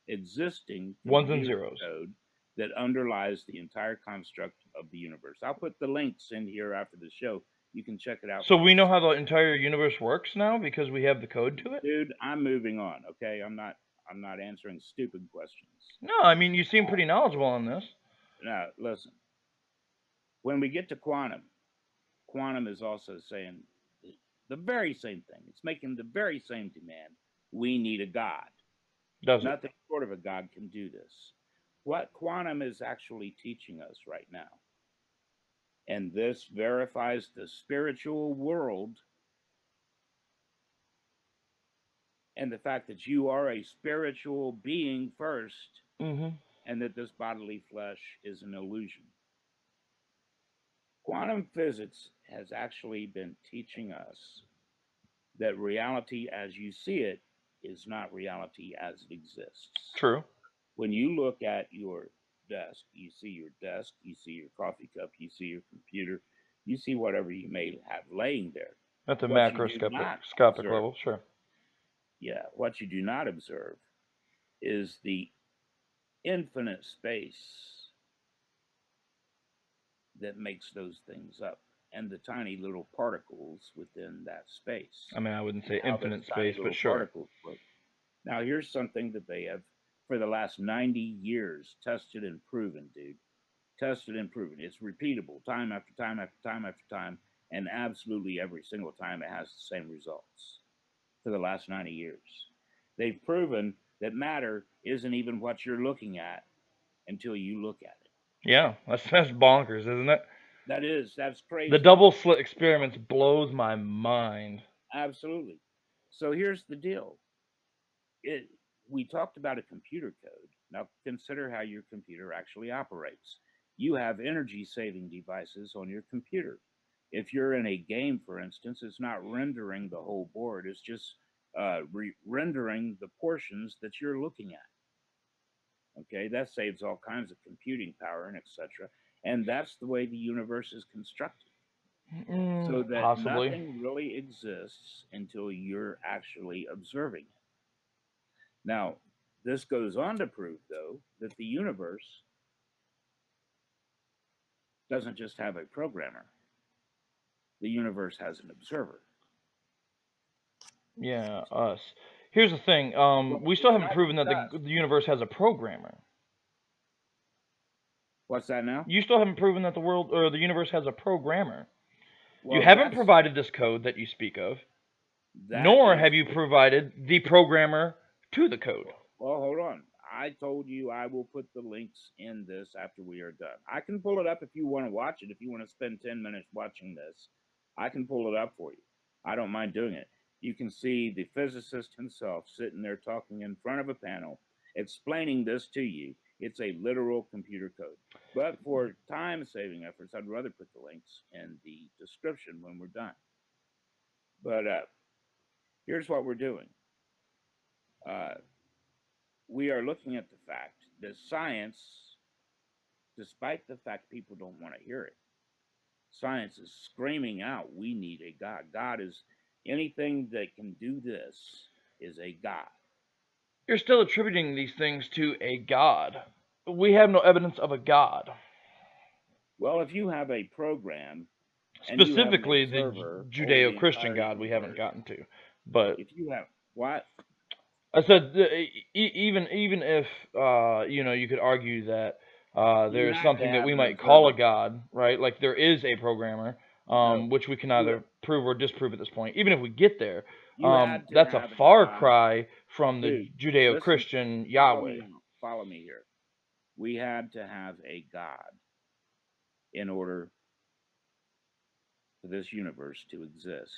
Existing ones and zeros code that underlies the entire construct of the universe. I'll put the links in here after the show. You can check it out. So we know how the entire universe works now because we have the code to it? Dude, I'm moving on, okay? I'm not answering stupid questions. No, I mean, you seem pretty knowledgeable on this. Now, listen. When we get to quantum, quantum is also saying the very same thing. It's making the very same demand. We need a God. Does it? Nothing short of a God can do this. What quantum is actually teaching us right now, and this verifies the spiritual world and the fact that you are a spiritual being first, Mm-hmm. and that this bodily flesh is an illusion. Quantum physics has actually been teaching us that reality as you see it is not reality as it exists. True. When you look at your desk, you see your coffee cup, you see your computer, you see whatever you may have laying there. At the What you do not macroscopic observe, level, sure. what you do not observe is the infinite space that makes those things up and the tiny little particles within that space. I mean, I wouldn't say How those infinite tiny space, but little sure. particles work. Now, here's something that they have, for the last 90 years, tested and proven, dude. Tested and proven. It's repeatable time after time after time after time, and absolutely every single time it has the same results for the last 90 years. They've proven that matter isn't even what you're looking at until you look at it. Yeah, that's bonkers, isn't it? That's crazy. The double slit experiments blows my mind. Absolutely. So here's the deal. We talked about a computer code. Now consider how your computer actually operates. You have energy saving devices on your computer. If you're in a game, for instance, it's not rendering the whole board, it's just rendering the portions that you're looking at. Okay, that saves all kinds of computing power and etc. And that's the way the universe is constructed. So that Possibly. nothing really exists until you're actually observing it. Now, this goes on to prove, though, that the universe doesn't just have a programmer, the universe has an observer. Yeah, us. Here's the thing. We still haven't proven that the universe has a programmer. What's that now? You still haven't proven that the world or the universe has a programmer. Well, you haven't provided this code that you speak of, nor have you provided the programmer to the code. Well, hold on. I told you I will put the links in this after we are done. I can pull it up if you want to watch it. If you want to spend 10 minutes watching this, I can pull it up for you. I don't mind doing it. You can see the physicist himself sitting there talking in front of a panel, explaining this to you. It's a literal computer code. But for time-saving efforts, I'd rather put the links in the description when we're done. But here's what we're doing. We are looking at the fact that science, despite the fact people don't want to hear it, science is screaming out, we need a God. God is anything that can do this is a God. You're still attributing these things to a God. We have no evidence of a God. Well, if you have a program, specifically the Judeo-Christian God, we haven't gotten to. But if you have what? I said, even if you could argue that there is something that we might call a God, right? Like there is a programmer, which we can either prove or disprove at this point. Even if we get there, that's a far cry from the Judeo-Christian Yahweh. Follow me here. We had to have a God in order for this universe to exist.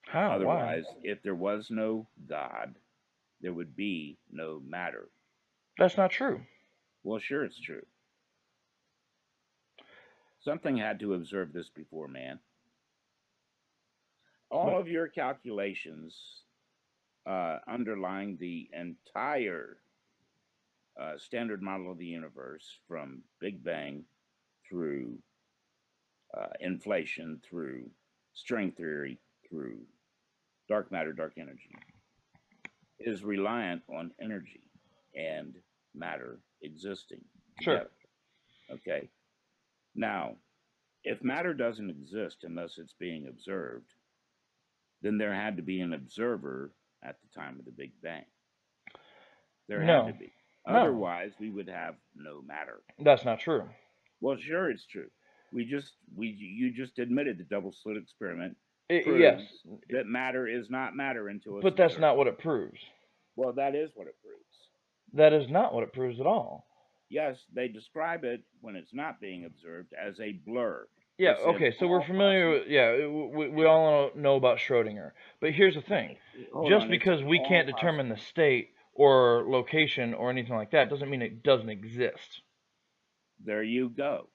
How? Otherwise, Why? if there was no God, there would be no matter. That's not true. Well, sure, it's true. Something had to observe this before man. All of your calculations underlying the entire standard model of the universe, from Big Bang through inflation, through string theory, through dark matter, dark energy, is reliant on energy and matter existing together. Sure. Okay. Now, if matter doesn't exist unless it's being observed, then there had to be an observer at the time of the Big Bang. There had to be. Otherwise, we would have no matter. That's not true. Well, sure, it's true. You just admitted the double slit experiment Yes, proves that matter is not matter until it's but that's observed. not what it proves. Well, that is what it proves. That is not what it proves at all. Yes, they describe it when it's not being observed as a blur. Yeah, It's a okay, so we're ball familiar crossing. with, yeah, we all know about Schrodinger. But here's the thing. Hold Just on, it's because we all can't determine the possible. state or location or anything like that doesn't mean it doesn't exist. There you go.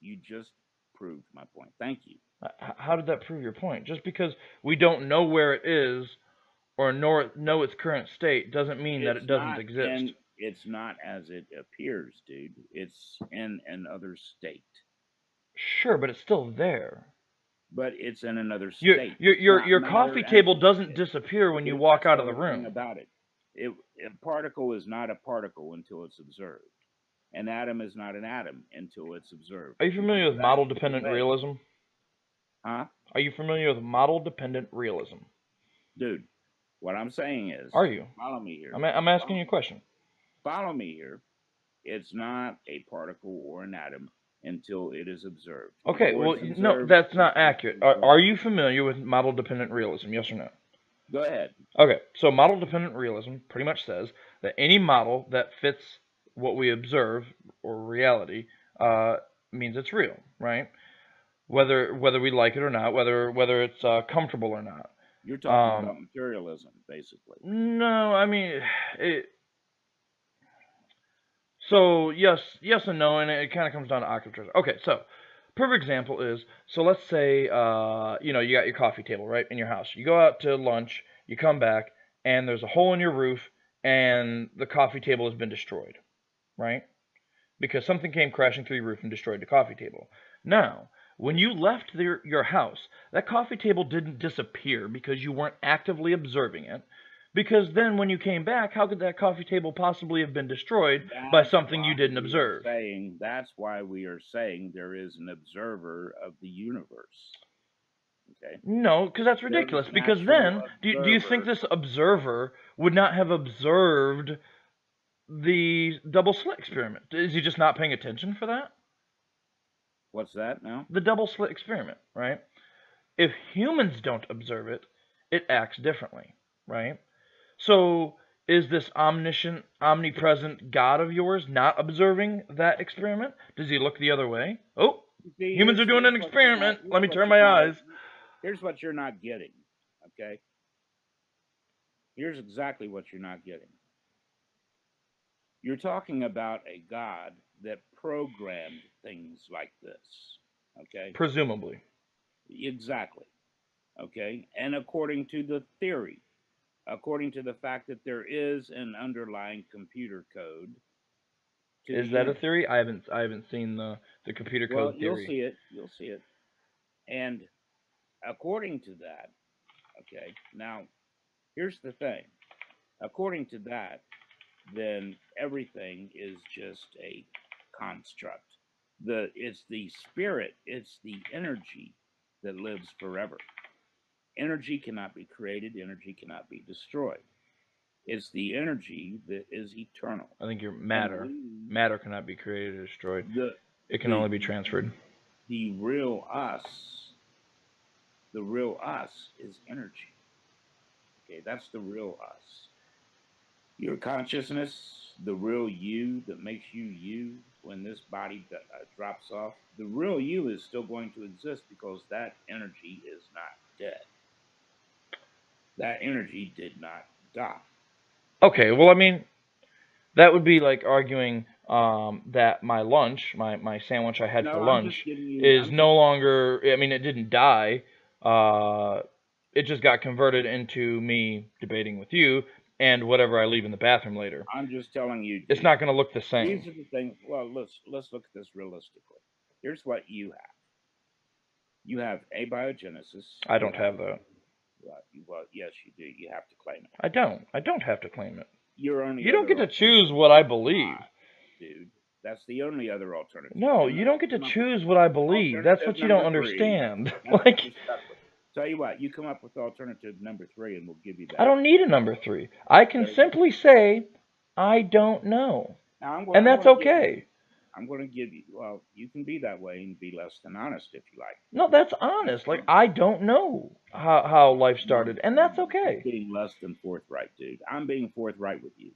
You just proved my point. Thank you. How did that prove your point? Just because we don't know where it is or know its current state doesn't mean that it doesn't exist. It's not as it appears, dude. It's in another state. Sure, but it's still there. But it's in another state. Your coffee table doesn't disappear when you walk out of the room. About it. A particle is not a particle until it's observed. An atom is not an atom until it's observed. Are you familiar with model-dependent realism? Huh? Are you familiar with model-dependent realism? Dude, what I'm saying is... Are you? Follow me here. I'm asking you a question. Follow me here. It's not a particle or an atom until it is observed. Okay, well, no, that's not accurate. Are you familiar with model-dependent realism, yes or no? Go ahead. Okay, so model-dependent realism pretty much says that any model that fits what we observe, or reality, means it's real, right? Whether we like it or not, whether it's comfortable or not. You're talking about materialism, basically. No, I mean... So yes and no, and it kind of comes down to octave. Okay, so perfect example is, so let's say you got your coffee table right in your house. You go out to lunch, you come back, and there's a hole in your roof, and the coffee table has been destroyed, right? Because something came crashing through your roof and destroyed the coffee table. Now, when you left your house, that coffee table didn't disappear because you weren't actively observing it. Because then when you came back, how could that coffee table possibly have been destroyed by something you didn't observe? That's why we are saying there is an observer of the universe. Okay. No, because that's ridiculous. Because then, do you think this observer would not have observed the double slit experiment? Is he just not paying attention for that? What's that now? The double slit experiment, right? If humans don't observe it, it acts differently, right? So, is this omniscient, omnipresent God of yours not observing that experiment? Does he look the other way? Oh, humans are doing an experiment. Let me turn my eyes. Here's what you're not getting, okay? Here's exactly what you're not getting. You're talking about a God that programmed things like this, okay? Presumably. Exactly, okay? And according to the theory, according to the fact that there is an underlying computer code. Is that a theory? I haven't seen the computer code theory. You'll see it. And according to that, okay, now here's the thing. According to that, then everything is just a construct. It's the spirit, it's the energy that lives forever. Energy cannot be created. Energy cannot be destroyed. It's the energy that is eternal. I think your matter cannot be created or destroyed. It can only be transferred. The real us is energy. Okay, that's the real us. Your consciousness, the real you that makes you you when this body drops off, the real you is still going to exist because that energy is not dead. That energy did not die. Okay, well, I mean, that would be like arguing that my lunch, my sandwich I had for lunch, is no longer, I mean, it didn't die. It just got converted into me debating with you and whatever I leave in the bathroom later. I'm just telling you. It's not going to look the same. These are the things. Well, let's look at this realistically. Here's what you have. You have abiogenesis. I don't have that. Well, yes, you do. You have to claim it. I don't. I don't have to claim it. You don't get to choose what I believe. Dude, that's the only other alternative. No, you don't get to choose what I believe. That's what you don't understand. Like, tell you what, you come up with alternative number 3 and we'll give you that. I don't need a number 3. I can simply say, I don't know. And that's okay. I'm going to give you. Well, you can be that way and be less than honest if you like. No, that's That's honest. Like, fine. I don't know how life No, started, and that's you're okay. being less than forthright, dude. I'm being forthright with you.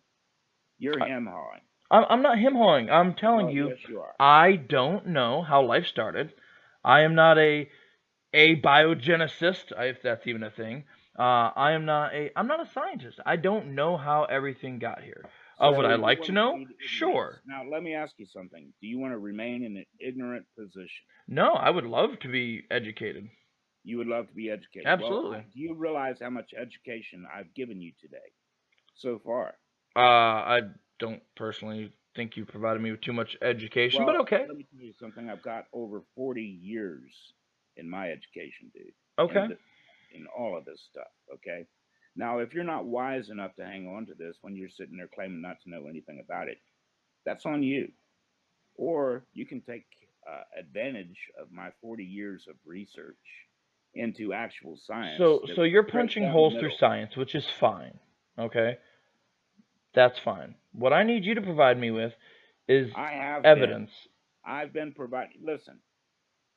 You're I, hem hawing. I'm not him hawing. I'm telling Well, you, yes, you are. I don't know how life started. I am not a biogenicist, if that's even a thing. I'm not a scientist. I don't know how everything got here. Would So I you like to want to know? plead ignorance. Sure. Now, let me ask you something. Do you want to remain in an ignorant position? No, I would love to be educated. You would love to be educated. Well, Absolutely. do you realize how much education I've given you today so far? I don't personally think you provided me with too much education, but Well, okay. let me tell you something. I've got over 40 years in my education, dude, Okay. in all of this stuff. Okay. Now, if you're not wise enough to hang on to this when you're sitting there claiming not to know anything about it, that's on you. Or you can take advantage of my 40 years of research into actual science So that so you're straight punching down the holes through middle. science, which is fine. Okay? That's fine. What I need you to provide me with is I have been. evidence. I've been providing. Listen,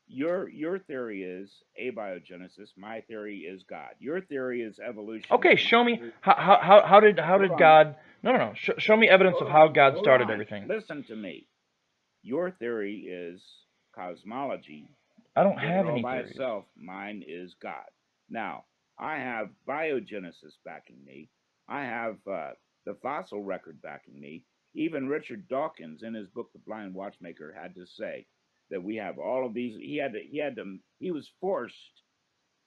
your theory is abiogenesis. My theory is God. Your theory is evolution. Okay, My show me theory, how hold did on, God. No. Show me evidence of how God hold started on. everything. Listen to me. Your theory is cosmology. I don't Did it have all any by theories. itself. Mine is God. Now, I have biogenesis backing me. I have the fossil record backing me. Even Richard Dawkins, in his book *The Blind Watchmaker*, had to say that we have all of these. He was forced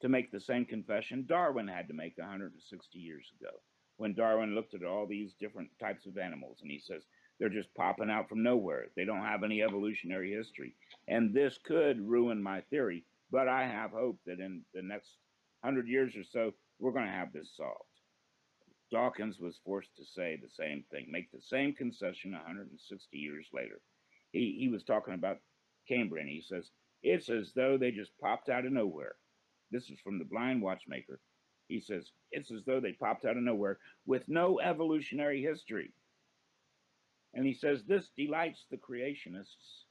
to make the same confession Darwin had to make 160 years ago, when Darwin looked at all these different types of animals and he says they're just popping out from nowhere. They don't have any evolutionary history. And this could ruin my theory, but I have hope that in the next 100 years or so, we're going to have this solved. Dawkins was forced to say the same thing, make the same concession 160 years later. He was talking about Cambrian. He says, it's as though they just popped out of nowhere. This is from The Blind Watchmaker. He says, it's as though they popped out of nowhere with no evolutionary history. And he says, this delights the creationists.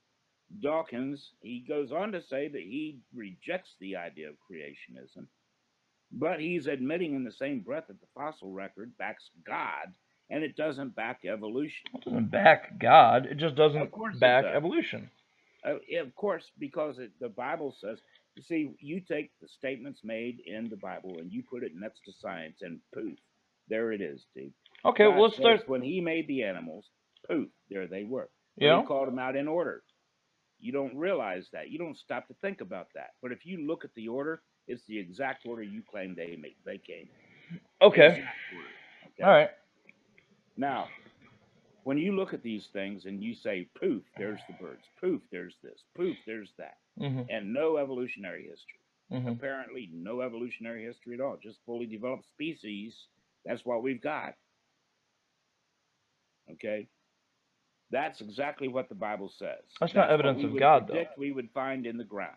Dawkins, he goes on to say that he rejects the idea of creationism, but he's admitting in the same breath that the fossil record backs God and it doesn't back evolution. It doesn't back God. It just Of doesn't course it back does. evolution. Of course, because the Bible says, you see, you take the statements made in the Bible and you put it next to science, and poof, there it is, dude. Okay, well, God let's says start. when He made the animals, poof, there they were. You But He know. called them out in order. You don't realize that. You don't stop to think about that. But if you look at the order, it's the exact order you claim they came in. Okay. Exact order. Okay. All right. Now, when you look at these things and you say, poof, there's the birds, poof, there's this, poof, there's that, Mhm. and no evolutionary history. Mhm. Apparently, no evolutionary history at all, just fully developed species. That's what we've got. Okay? That's exactly what the Bible says. That's not That's what evidence we of would God, though. predict we would find in the ground.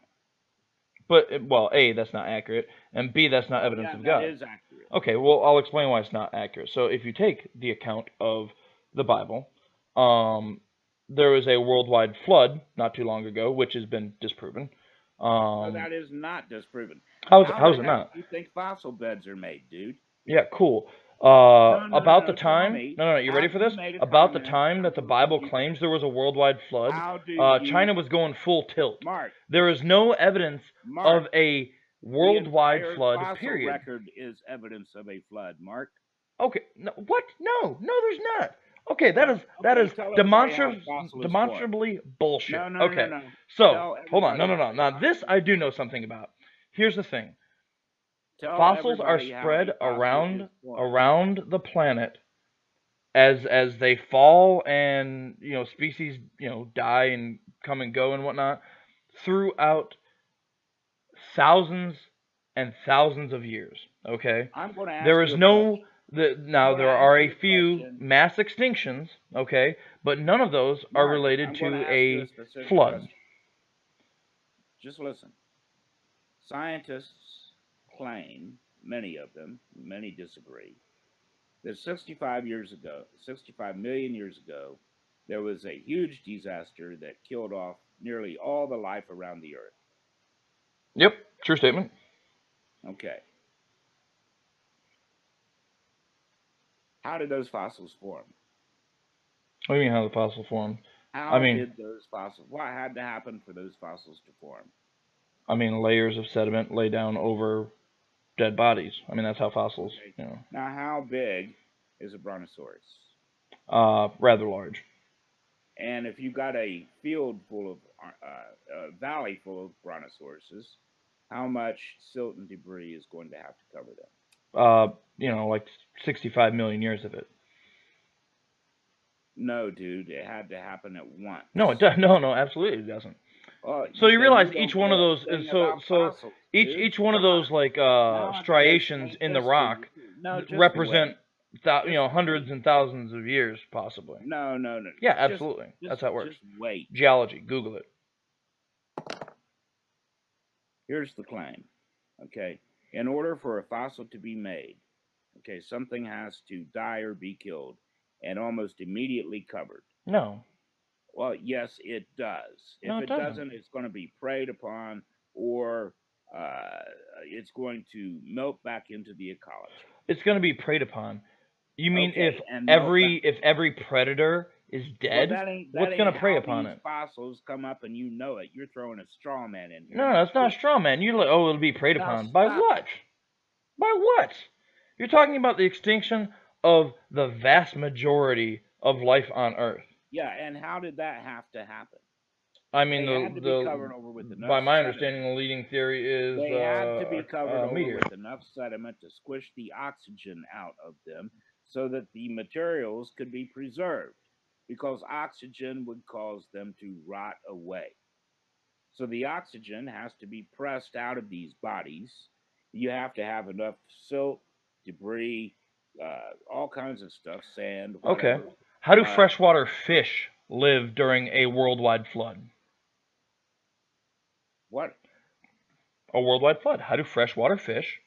But well, A, that's not accurate, and B, that's not evidence Yeah, of that God. is accurate. Okay, well, I'll explain why it's not accurate. So, if you take the account of the Bible, there was a worldwide flood not too long ago, which has been disproven. No, that is not disproven. How the How's it heck not? do you think fossil beds are made, dude? Yeah, cool. About the No. Tell time, me, no, you ready have for you this? made a About the comment? time that the Bible claims there was a worldwide flood, How do you, China was going full tilt. Mark? There is no evidence Mark, of a the worldwide entire flood, fossil period. record is evidence of a flood, Mark. Okay, no, what? No, there's not. Okay, that Okay, is tell everybody how a fossil is formed. demonstrably bullshit. No. Okay, so Tell hold on, everybody how no. a Now this fossil I is do know formed. something about. Here's the thing: Tell fossils are everybody how spread a fossil is formed. around the planet as they fall, and species die and come and go and whatnot throughout thousands and thousands of years. Okay, I'm going to ask there you is a no question. I'm now going to there ask are you a a few question. mass extinctions. Okay, but none of those are Mark, related I'm going to to ask you a a specific flood. question. Just listen. Scientists claim, many of them, many disagree, that 65 million years ago, there was a huge disaster that killed off nearly all the life around the Earth. Yep, true statement. Okay. How did those fossils form? What do you mean how the fossil formed? How did those fossils? What had to happen for those fossils to form? I mean, layers of sediment lay down over dead bodies. I mean, that's how fossils. Okay. You know. Now, how big is a brontosaurus? Rather large. And if you got a field full of, a valley full of brontosauruses, how much silt and debris is going to have to cover them? You know, like 65 million years of it. No, dude, it had to happen at once. No, it does. No, absolutely it doesn't. So you realize each one of those is fossils, each one of those like striations in the rock represent hundreds and thousands of years possibly. No. Yeah, absolutely. That's how it works. Just wait. Geology. Google it. Here's the claim. Okay, in order for a fossil to be made, okay, something has to die or be killed, and almost immediately covered. No. Well, yes, it does. No, if it doesn't, it's going to be preyed upon, or it's going to melt back into the ecology. It's going to be preyed upon. You mean if every predator is dead, what's going to prey upon it? Fossils come up and you know it. You're throwing a straw man in here. No, that's not a straw man. You're like, oh, it'll be preyed upon. By what? By what? You're talking about the extinction of the vast majority of life on Earth. Yeah, and how did that have to happen? I mean, by my understanding, the leading theory is they had to be covered over with enough sediment to squish the oxygen out of them so that the materials could be preserved, because oxygen would cause them to rot away. So the oxygen has to be pressed out of these bodies. You have to have enough silt, debris, all kinds of stuff, sand, whatever. Okay. How do freshwater fish live during a worldwide flood? What? A worldwide flood. How do freshwater fish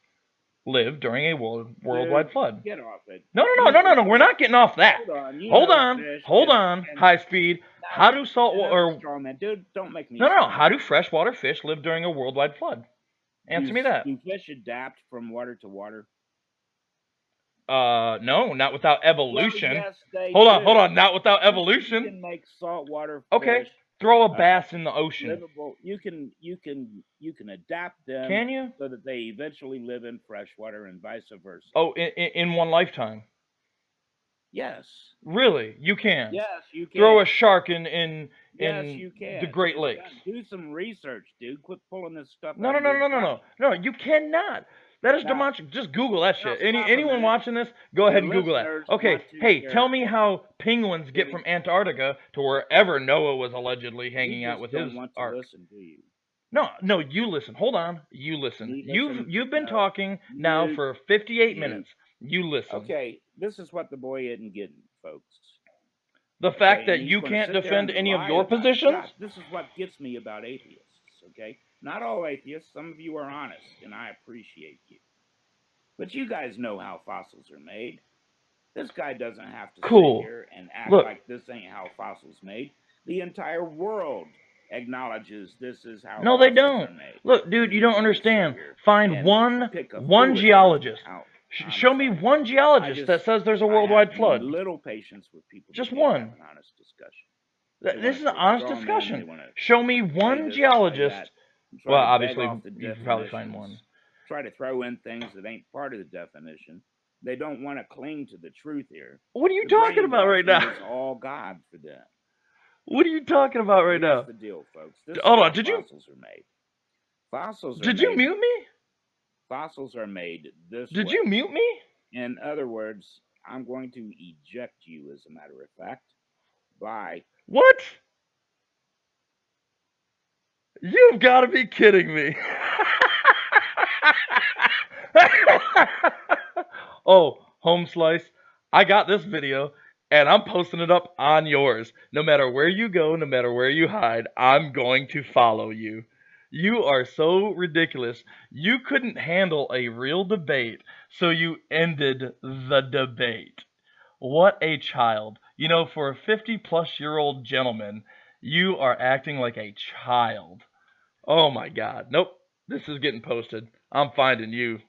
live during a worldwide flood? Get off it. No. We're not getting off that. Hold on. High speed. How do saltwater? Dude, don't make me. No. How do freshwater fish live during a worldwide flood? Answer me that. Do fish adapt from water to water? No, not without evolution. Well, yes, hold on, not without evolution. You can make saltwater fish. Okay, throw a bass in the ocean. Livable. You can adapt them. Can you? So that they eventually live in freshwater and vice versa. Oh, in one lifetime. Yes. Really, you can. Yes, you can. Throw a shark in yes, you can. The Great Lakes. Do some research, dude. Quit pulling this stuff. No. You cannot. That is demonstrable. Just Google that shit. Anyone watching this, go ahead and Google that. Okay, hey, tell me how penguins get from Antarctica to wherever Noah was allegedly hanging out with his ark. Listen, do you? No, you listen. Hold on. You listen. You've been talking now for 58 minutes. You listen. Okay, this is what the boy isn't getting, folks. The fact that you can't defend any of your positions? This is what gets me about atheists, okay? Not all atheists. Some of you are honest, and I appreciate you. But you guys know how fossils are made. This guy doesn't have to sit here and act like this ain't how fossils made. The entire world acknowledges this is how No, they don't. Are made. Look, dude, you don't understand. Find one geologist. Show me one geologist that says there's a worldwide flood. Little patience with people. Just one. Have an honest discussion. This is an honest discussion. Show me one geologist. Well, obviously, you can probably find one. Try to throw in things that ain't part of the definition. They don't want to cling to the truth here. What are you talking about right now? It's all God for them. What are you talking about right now? Here's the deal, folks. Hold on, did you? Fossils are made. Fossils are Did you mute me? Fossils are made this way. Did you mute me? In other words, I'm going to eject you, as a matter of fact, by... What? You've got to be kidding me. Oh, Home Slice, I got this video, and I'm posting it up on yours. No matter where you go, no matter where you hide, I'm going to follow you. You are so ridiculous. You couldn't handle a real debate, so you ended the debate. What a child. You know, for a 50-plus-year-old gentleman, you are acting like a child. Oh my God. Nope. This is getting posted. I'm finding you.